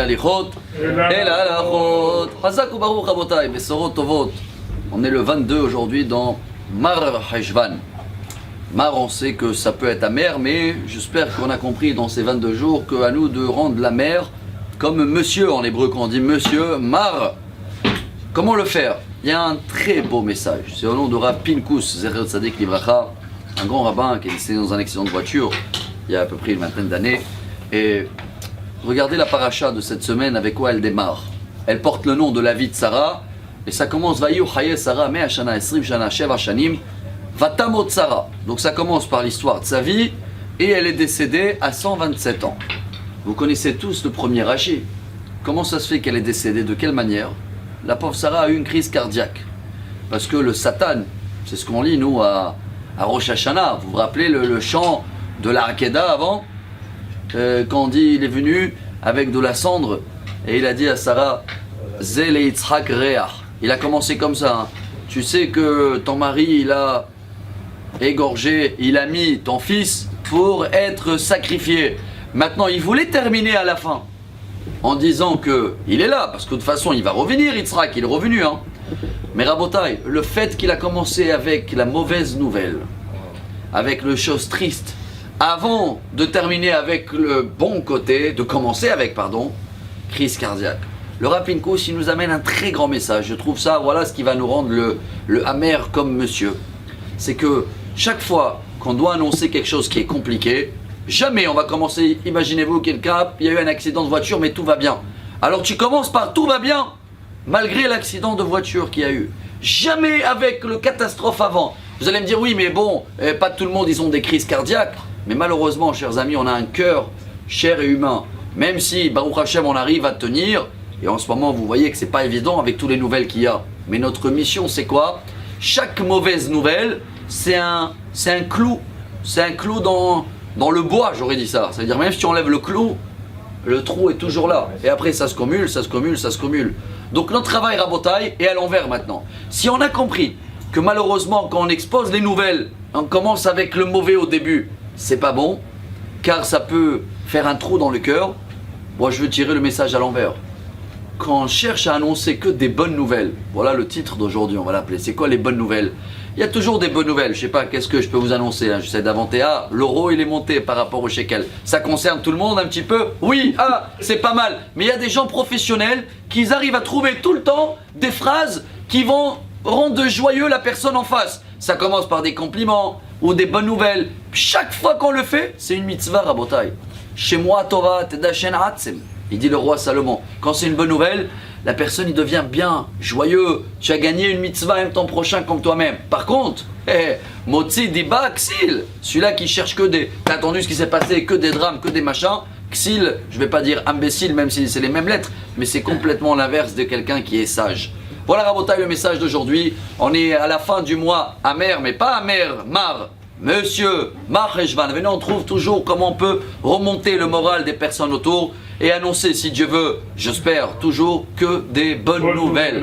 ההליכות אל ההלכות. חזק וברוך רבותיי, בשורות טובות. On est le 22 aujourd'hui dans Mar Heshvan. Mar, on sait que ça peut être amer, mais j'espère qu'on a compris dans ces 22 jours qu'à nous de rendre la mer comme monsieur en hébreu, quand on dit monsieur, Mar. Comment le faire? Il y a un très beau message. C'est au nom de Rav Pinkus Zecher Tzadik Livracha, un grand rabbin qui est décédé dans un accident de voiture il y a à peu près une vingtaine d'années. Et regardez la paracha de cette semaine, avec quoi elle démarre. Elle porte le nom de la vie de Sarah, et ça commence Vayu Chaye Sarah Mea Shana Esrim Shana Sheva Shanim Vatamot Sarah. Donc ça commence par l'histoire de sa vie, et elle est décédée à 127 ans. Vous connaissez tous le premier Rashi. Comment ça se fait qu'elle est décédée? De quelle manière? La pauvre Sarah a eu une crise cardiaque. Parce que le Satan, c'est ce qu'on lit nous à Rosh Hashanah. Vous vous rappelez le chant de la Hakeda avant, quand on dit il est venu avec de la cendre et il a dit à Sarah Zel et Yitzhak Reach. Il a commencé comme ça, hein. Tu sais que ton mari il a égorgé, il a mis ton fils pour être sacrifié. Maintenant il voulait terminer à la fin en disant que il est là, parce que de toute façon il va revenir, Yitzhak, il est revenu, hein. Mais Rabotai, le fait qu'il a commencé avec la mauvaise nouvelle, avec le chose triste, avant de terminer avec le bon côté, de commencer avec, crise cardiaque. Le Rav Pinkus, il nous amène un très grand message. Je trouve ça, voilà ce qui va nous rendre le amer comme monsieur. C'est que chaque fois qu'on doit annoncer quelque chose qui est compliqué, jamais on va commencer, imaginez-vous quelqu'un, il y a eu un accident de voiture mais tout va bien. Alors tu commences par tout va bien, malgré l'accident de voiture qu'il y a eu. Jamais avec le catastrophe avant. Vous allez me dire oui mais bon, pas tout le monde ils ont des crises cardiaques. Mais malheureusement, chers amis, on a un cœur cher et humain. Même si, Baruch Hashem, on arrive à tenir, et en ce moment, vous voyez que c'est pas évident avec toutes les nouvelles qu'il y a. Mais notre mission, c'est quoi? Chaque mauvaise nouvelle, c'est un clou. C'est un clou dans le bois, j'aurais dit ça. C'est-à-dire, même si tu enlèves le clou, le trou est toujours là. Et après, ça se commule, ça se commule, ça se commule. Donc, notre travail, Rabotai, est à l'envers maintenant. Si on a compris que malheureusement, quand on expose les nouvelles, on commence avec le mauvais au début, c'est pas bon, car ça peut faire un trou dans le cœur. Moi, je veux tirer le message à l'envers. Quand on cherche à annoncer que des bonnes nouvelles, voilà le titre d'aujourd'hui, on va l'appeler. C'est quoi les bonnes nouvelles? Il y a toujours des bonnes nouvelles. Je sais pas, qu'est-ce que je peux vous annoncer, hein? J'essaie d'inventer. Ah, l'euro, il est monté par rapport au shekel. Ça concerne tout le monde un petit peu? Oui, ah, c'est pas mal. Mais il y a des gens professionnels qui arrivent à trouver tout le temps des phrases qui vont rendre joyeux la personne en face. Ça commence par des compliments ou des bonnes nouvelles. Chaque fois qu'on le fait, c'est une mitzvah, Rabotai. Chez moi, Tova, Tedashen Atzem. Il dit le roi Salomon. Quand c'est une bonne nouvelle, la personne il devient bien, joyeux. Tu as gagné une mitzvah même ton prochain comme toi-même. Par contre, Motzi Diba Ksil, celui-là qui cherche que des. T'as entendu ce qui s'est passé, que des drames, que des machins. Ksil, je vais pas dire imbécile, même si c'est les mêmes lettres, mais c'est complètement l'inverse de quelqu'un qui est sage. Voilà Rabotai le message d'aujourd'hui. On est à la fin du mois amer, mais pas amer, Mar, monsieur, Mar Heshvan. Venez, on trouve toujours comment on peut remonter le moral des personnes autour et annoncer, si Dieu veut, j'espère toujours que des bonnes nouvelles.